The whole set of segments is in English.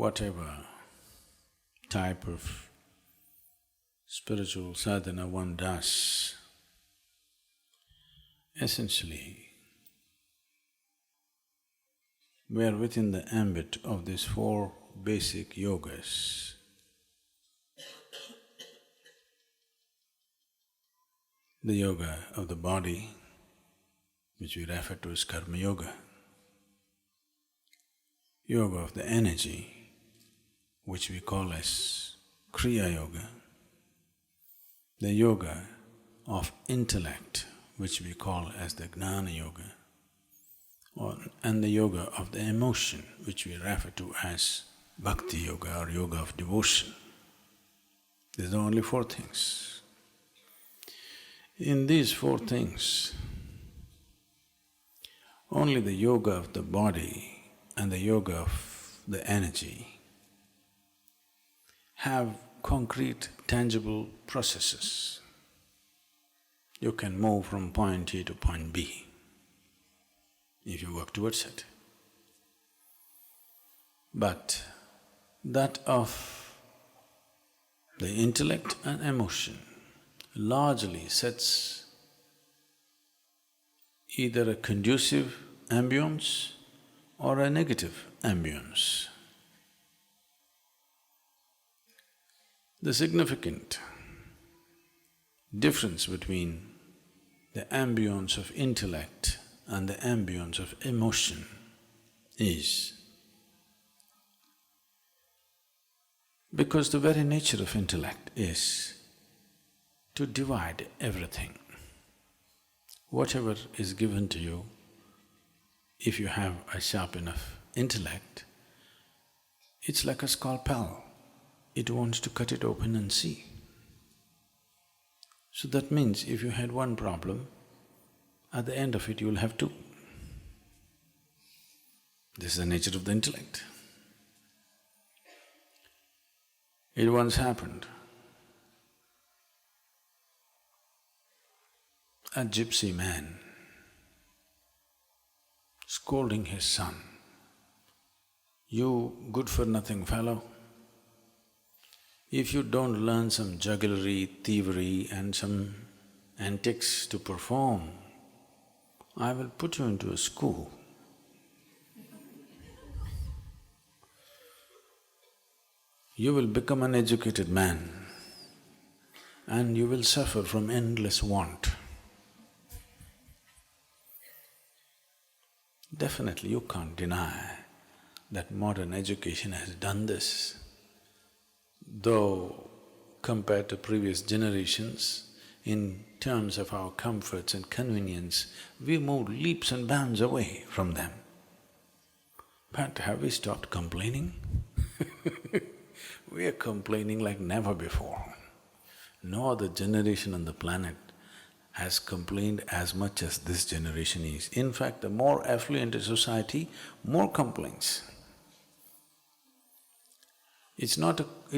whatever type of spiritual sadhana one does, essentially, we are within the ambit of these four basic yogas. The yoga of the body, which we refer to as karma yoga. Yoga of the energy, which we call as kriya yoga. The yoga of intellect, which we call as the gnana yoga. And the yoga of the emotion, which we refer to as bhakti yoga or yoga of devotion. These are only four things. In these four things, only the yoga of the body and the yoga of the energy have concrete, tangible processes. You can move from point A to point B if you work towards it. But that of the intellect and emotion largely sets either a conducive ambience or a negative ambience. The significant difference between the ambience of intellect and the ambience of emotion is because the very nature of intellect is to divide everything. Whatever is given to you, if you have a sharp enough intellect, it's like a scalpel. It wants to cut it open and see. So that means if you had one problem, at the end of it you'll have two. This is the nature of the intellect. It once happened. A gypsy man scolding his son, "You good-for-nothing fellow, if you don't learn some jugglery, thievery and some antics to perform, I will put you into a school. You will become an educated man and you will suffer from endless want." Definitely you can't deny that modern education has done this. Though compared to previous generations, in terms of our comforts and convenience, we moved leaps and bounds away from them. But have we stopped complaining? We are complaining like never before. No other generation on the planet has complained as much as this generation is. In fact, the more affluent a society, more complaints. It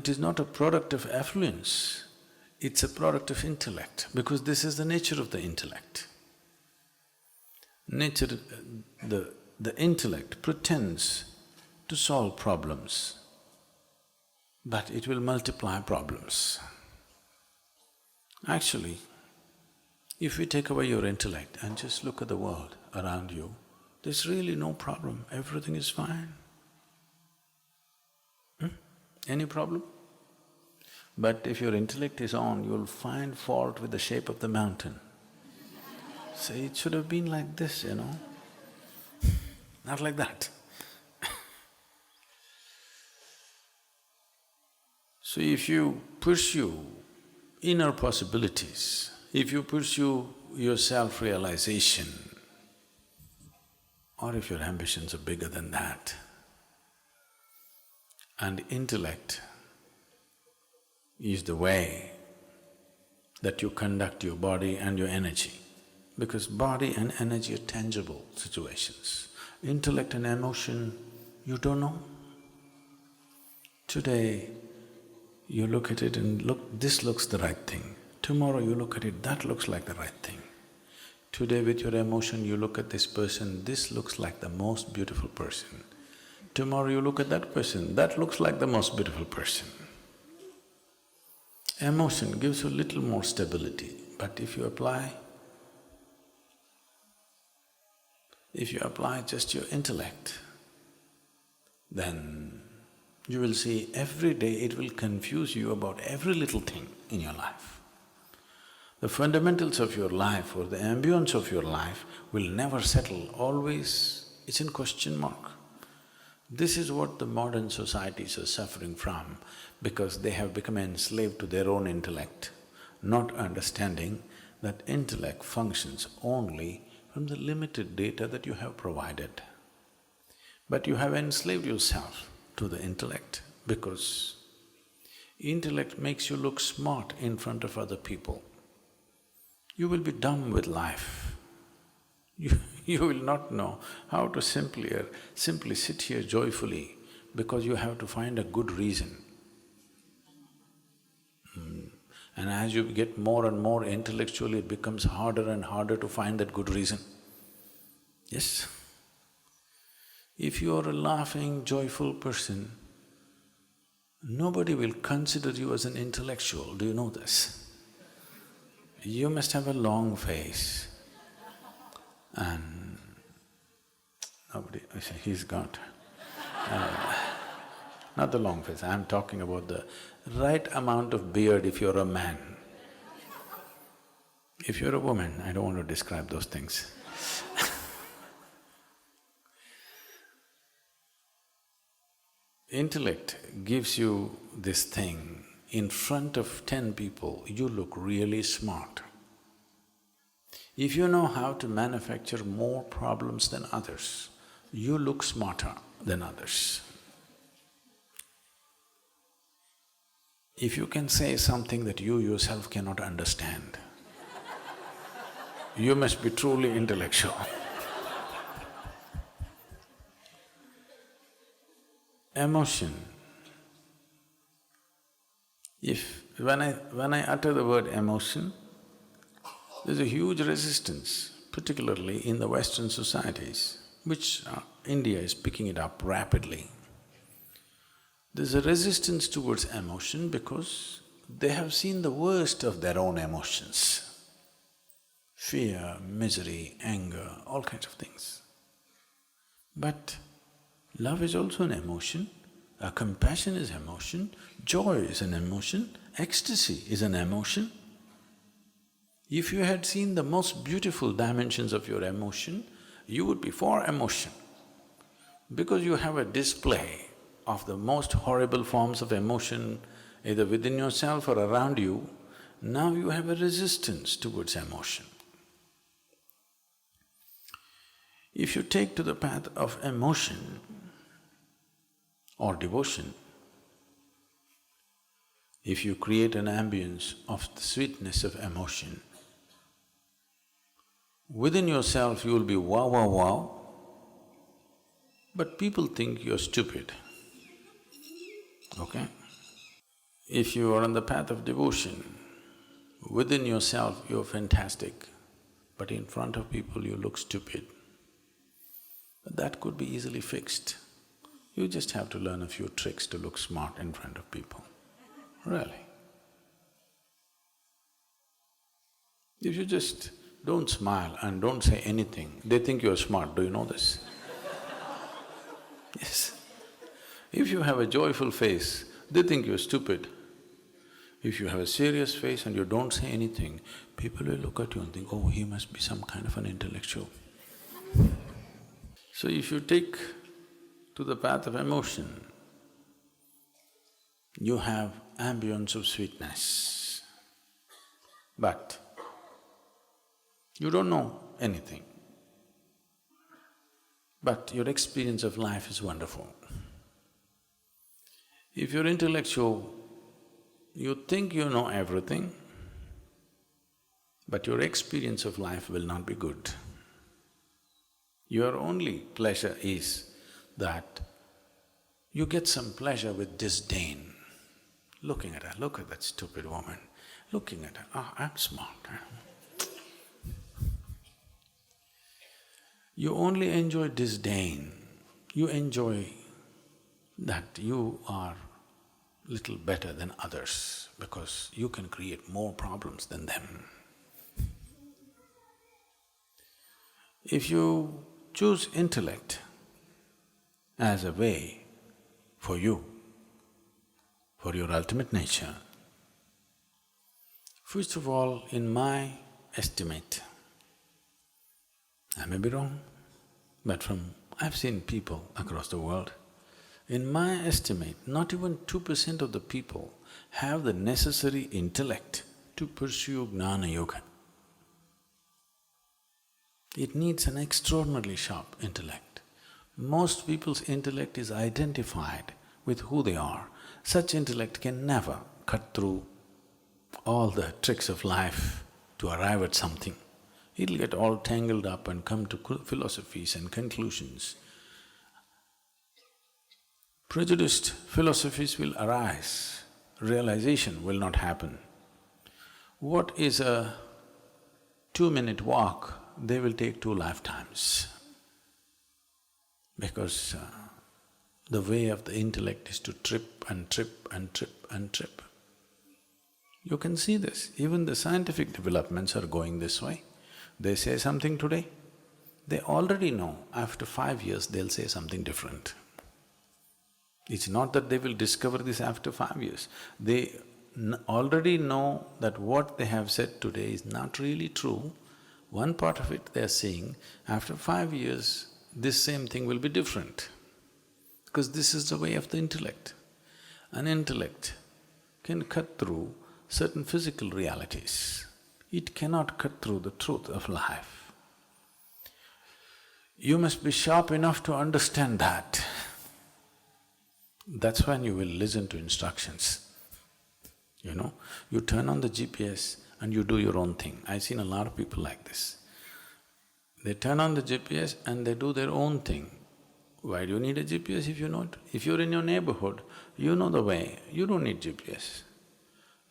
is not a product of affluence, it's a product of intellect, because this is the nature of the intellect. The intellect pretends to solve problems, but it will multiply problems. Actually, if we take away your intellect and just look at the world around you, there's really no problem, everything is fine. Any problem? But if your intellect is on, you'll find fault with the shape of the mountain. Say, it should have been like this, not like that. So if you pursue inner possibilities, if you pursue your self-realization, or if your ambitions are bigger than that, and intellect is the way that you conduct your body and your energy, because body and energy are tangible situations. Intellect and emotion, you don't know. Today, you look at it and this looks the right thing. Tomorrow you look at it, that looks like the right thing. Today with your emotion, you look at this person, this looks like the most beautiful person. Tomorrow you look at that person, that looks like the most beautiful person. Emotion gives you a little more stability, but if you apply just your intellect, then you will see every day it will confuse you about every little thing in your life. The fundamentals of your life or the ambience of your life will never settle, always it's in question mark. This is what the modern societies are suffering from because they have become enslaved to their own intellect, not understanding that intellect functions only from the limited data that you have provided. But you have enslaved yourself to the intellect because intellect makes you look smart in front of other people. You will be dumb with life. You will not know how to simply sit here joyfully because you have to find a good reason. And as you get more and more intellectual, it becomes harder and harder to find that good reason. Yes? If you are a laughing, joyful person, nobody will consider you as an intellectual, do you know this? You must have a long face and nobody… he's got… not the long face, I'm talking about the right amount of beard if you're a man. If you're a woman, I don't want to describe those things. Intellect gives you this thing, in front of 10 people, you look really smart. If you know how to manufacture more problems than others, you look smarter than others. If you can say something that you yourself cannot understand, you must be truly intellectual. Emotion. When I utter the word emotion, there's a huge resistance, particularly in the Western societies, which India is picking it up rapidly. There's a resistance towards emotion because they have seen the worst of their own emotions. Fear, misery, anger, all kinds of things. But love is also an emotion, compassion is emotion, joy is an emotion, ecstasy is an emotion. If you had seen the most beautiful dimensions of your emotion, you would be for emotion. Because you have a display of the most horrible forms of emotion either within yourself or around you, now you have a resistance towards emotion. If you take to the path of emotion or devotion, if you create an ambience of the sweetness of emotion, within yourself you will be wow, wow, wow, but people think you're stupid, okay? If you are on the path of devotion, within yourself you're fantastic, but in front of people you look stupid. But that could be easily fixed. You just have to learn a few tricks to look smart in front of people, really. If you just don't smile and don't say anything, they think you're smart, do you know this? Yes. If you have a joyful face, they think you're stupid. If you have a serious face and you don't say anything, people will look at you and think, oh, he must be some kind of an intellectual. So if you take to the path of emotion, you have ambience of sweetness, but you don't know anything. But your experience of life is wonderful. If you're intellectual, you think you know everything, but your experience of life will not be good. Your only pleasure is that you get some pleasure with disdain. Looking at her, look at that stupid woman, looking at her, I'm smart. You only enjoy disdain, you enjoy that you are little better than others because you can create more problems than them. If you choose intellect as a way for you, for your ultimate nature, first of all, in my estimate, I may be wrong, but I've seen people across the world, in my estimate, not even 2% of the people have the necessary intellect to pursue Gnana Yoga. It needs an extraordinarily sharp intellect. Most people's intellect is identified with who they are. Such intellect can never cut through all the tricks of life to arrive at something. It'll get all tangled up and come to philosophies and conclusions. Prejudiced philosophies will arise, realization will not happen. What is a 2-minute walk, they will take 2 lifetimes. Because the way of the intellect is to trip and trip and trip and trip. You can see this, even the scientific developments are going this way. They say something today, they already know after 5 years they'll say something different. It's not that they will discover this after 5 years, they already know that what they have said today is not really true. One part of it they are saying, after 5 years, this same thing will be different. Because this is the way of the intellect. An intellect can cut through certain physical realities. It cannot cut through the truth of life. You must be sharp enough to understand that. That's when you will listen to instructions. You know, you turn on the GPS and you do your own thing. I've seen a lot of people like this. They turn on the GPS and they do their own thing. Why do you need a GPS if you know it? If you're in your neighborhood, you know the way, you don't need GPS.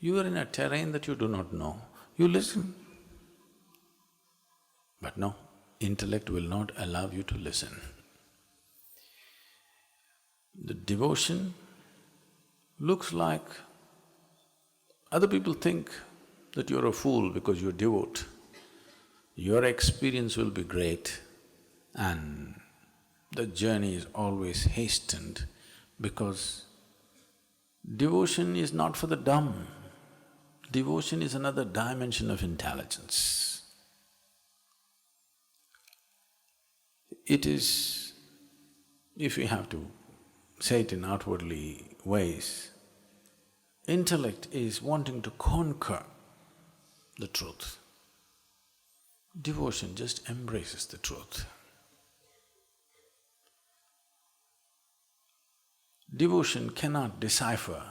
You are in a terrain that you do not know, you listen. But no, intellect will not allow you to listen. The devotion looks like… Other people think that you're a fool because you're devout. Your experience will be great and the journey is always hastened because devotion is not for the dumb. Devotion is another dimension of intelligence. It is, if we have to say it in outwardly ways, intellect is wanting to conquer the truth. Devotion just embraces the truth. Devotion cannot decipher,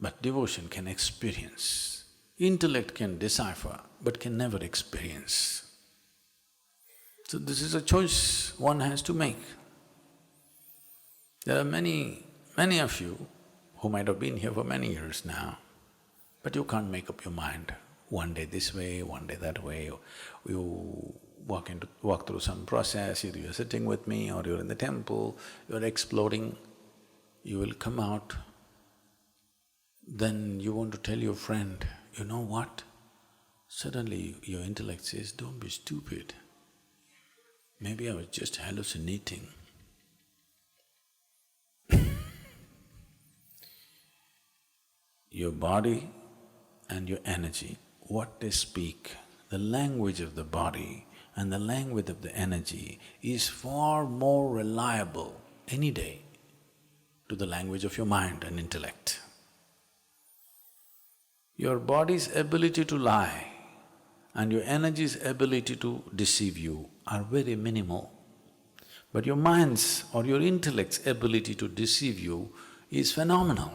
but devotion can experience. Intellect can decipher, but can never experience. So this is a choice one has to make. There are many of you who might have been here for many years now, but you can't make up your mind. One day this way, one day that way, you walk through some process, either you're sitting with me or you're in the temple, you're exploring, you will come out, then you want to tell your friend, you know what? Suddenly your intellect says, don't be stupid. Maybe I was just hallucinating. Your body and your energy, what they speak, the language of the body and the language of the energy is far more reliable any day to the language of your mind and intellect. Your body's ability to lie and your energy's ability to deceive you are very minimal. But your mind's or your intellect's ability to deceive you is phenomenal.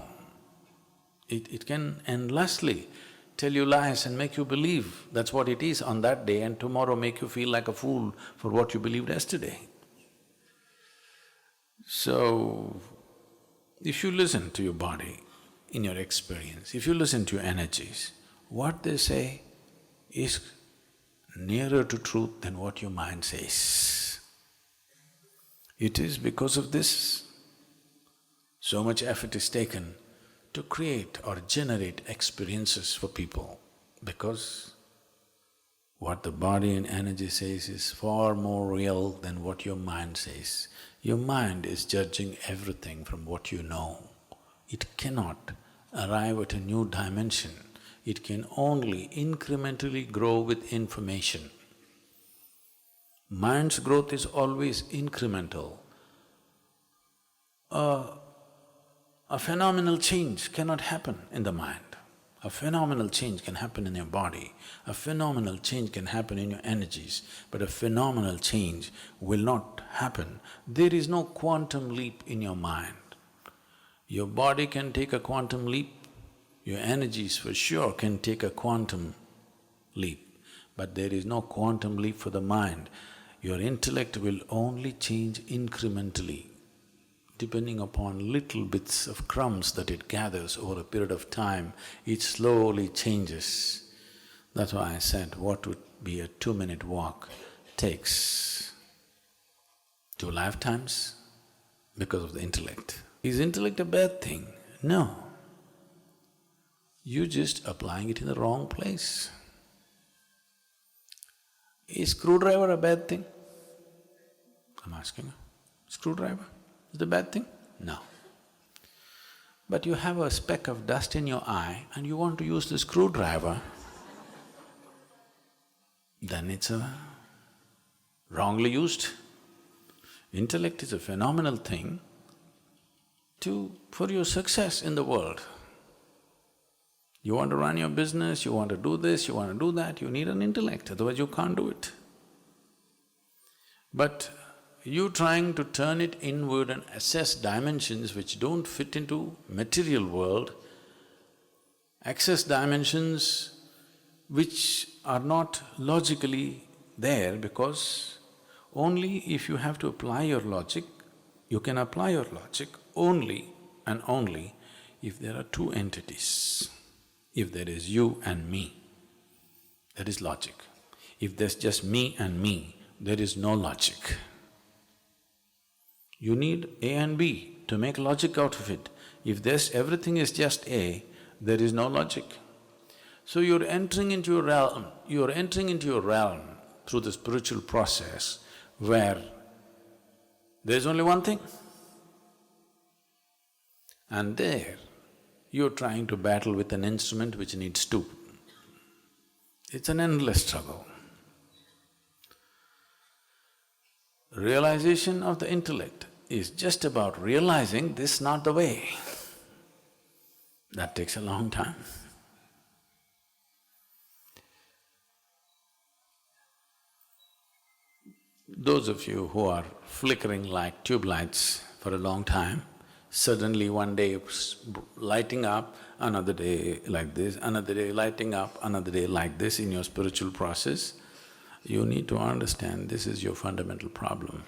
It can endlessly tell you lies and make you believe that's what it is on that day, and tomorrow make you feel like a fool for what you believed yesterday. So, if you listen to your body in your experience, if you listen to your energies, what they say is nearer to truth than what your mind says. It is because of this so much effort is taken to create or generate experiences for people, because what the body and energy says is far more real than what your mind says. Your mind is judging everything from what you know. It cannot arrive at a new dimension. It can only incrementally grow with information. Mind's growth is always incremental. A phenomenal change cannot happen in the mind. A phenomenal change can happen in your body, a phenomenal change can happen in your energies, but a phenomenal change will not happen. There is no quantum leap in your mind. Your body can take a quantum leap, your energies for sure can take a quantum leap, but there is no quantum leap for the mind. Your intellect will only change incrementally, depending upon little bits of crumbs that it gathers over a period of time, it slowly changes. That's why I said what would be a 2-minute walk takes 2 lifetimes because of the intellect. Is intellect a bad thing? No. You're just applying it in the wrong place. Is screwdriver a bad thing? I'm asking you. Screwdriver? Is it a bad thing? No. But you have a speck of dust in your eye and you want to use the screwdriver, then it's wrongly used. Intellect is a phenomenal thing for your success in the world. You want to run your business, you want to do this, you want to do that, you need an intellect, otherwise you can't do it. But you trying to turn it inward and assess dimensions which don't fit into material world, access dimensions which are not logically there, because only if you have to apply your logic, you can apply your logic only and only if there are two entities. If there is you and me, that is logic. If there's just me and me, there is no logic. You need A and B to make logic out of it. If everything is just A, there is no logic. So you're entering into a realm through the spiritual process where there's only one thing. And there, you're trying to battle with an instrument which needs two. It's an endless struggle. Realization of the intellect is just about realizing this is not the way. That takes a long time. Those of you who are flickering like tube lights for a long time, suddenly one day lighting up, another day like this, another day lighting up, another day like this in your spiritual process, you need to understand this is your fundamental problem.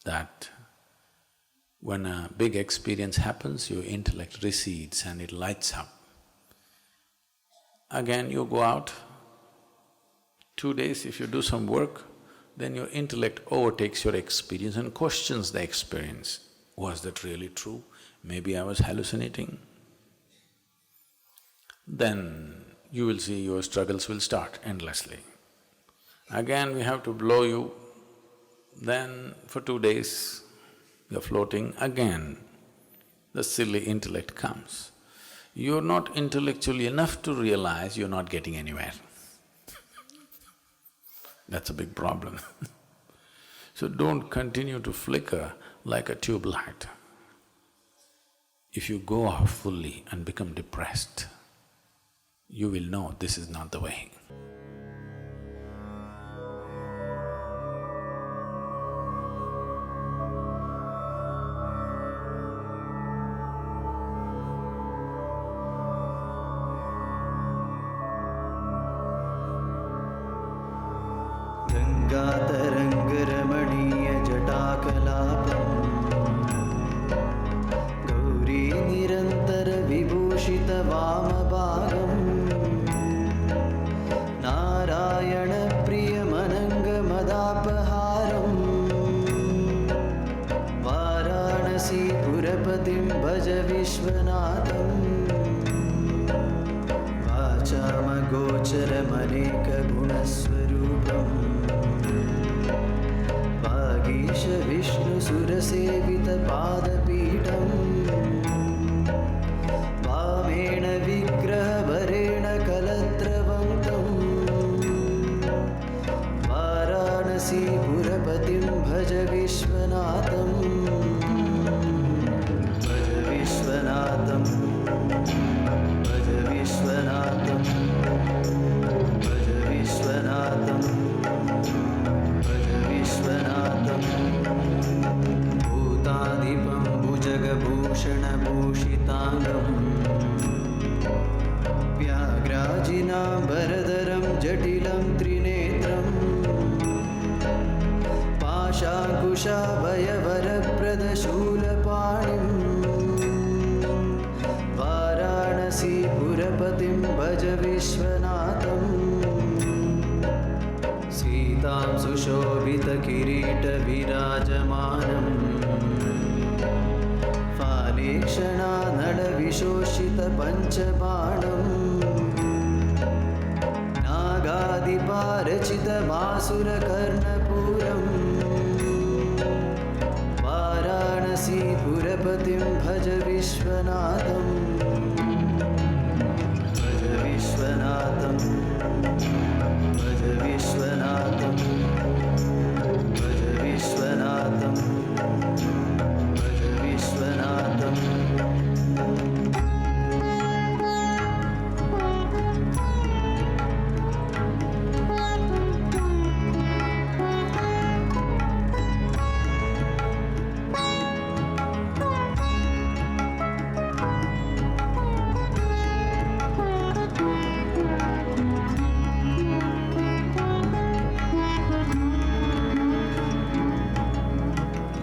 That when a big experience happens, your intellect recedes and it lights up. Again you go out, 2 days if you do some work, then your intellect overtakes your experience and questions the experience. Was that really true? Maybe I was hallucinating. Then you will see your struggles will start endlessly. Again we have to blow you, then for 2 days you're floating, again the silly intellect comes. You're not intellectually enough to realize you're not getting anywhere. That's a big problem. So don't continue to flicker like a tube light. If you go off fully and become depressed, you will know this is not the way. नारायणप्रियमनङ्गमदापहारम् गोचरमनेकगुणस्वरूपम् Vagish विष्णुसुरसेवितपादपीठम् वामेण विग्रहवरेण कलत्रवन्तम् वाराणसीपुरपतिं भज विश्वनाथम् भज विश्वनाथम् भज विश्वनाथम् भज विश्वनाथम् भज विश्वनाथम् भूताधिपं भुजगभूषणभूषिताङ्गम् व्याघ्राजिनाम्बरधरं जटिलं त्रिनेत्रम् पाशाङ्कुशाभयवरप्रदशूलपाणिम् वाराणसीपुरपतिं भज विश्वनाथम् सीतां सुशोभितकिरीटविराजमानम् फालेक्षणानलविशोषितपञ्चबाणम् नागादिपारचितमासुरकर्णपूरम् वाराणसीपुरपतिं भज विश्वनाथम् भज विश्वनाथम् भज विश्वनाथम् भज विश्वनाथम् भज विश्वनाथम्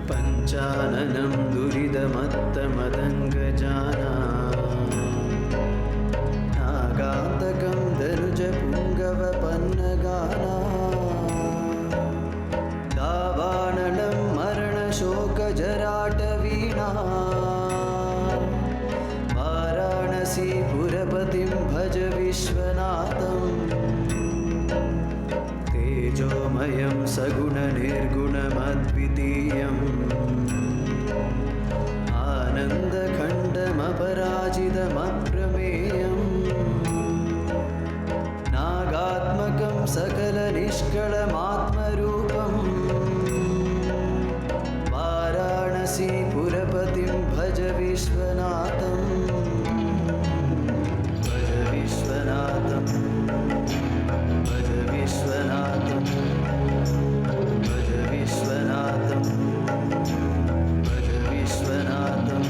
पञ्चाननं दुरितमत्तमदङ्गजाना नागान्तकं दनुजपुङ्गवपन्नगाना दावानलं मरणशोकजराटवीणा वाराणसीपुरपतिं भज विश्वनाथम् तेजोमयं सगुणनिर्गुणमद्वितीयम् आनन्दखण्डमपराजितमप्रमेयम् नागात्मकं सकलनिष्कळमात्मरूपम् वाराणसीपुरपतिं भज विश्वनाथम् भज विश्वनाथम् भज विश्वनाथम् भज विश्वनाथम् भज विश्वनाथम्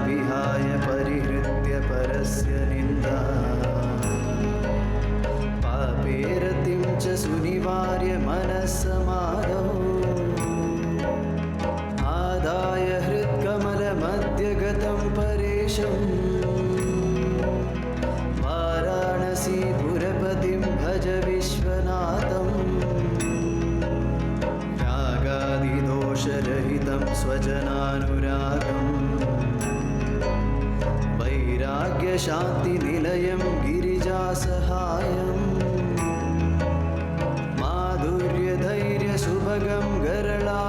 विहाय परिहृत्य परस्य निन्दा पापेरतिं च सुनिवार्य मनस्समाधौ आदाय हृत्कमलमध्यगतं परेशम् वाराणसीपुरपतिं भज विश्वनाथम् रागादिदोषरहितं स्वजनानुरागम् वैराग्यशान्तिनिलयं गिरिजासहायम् माधुर्यधैर्यसुभगं गरला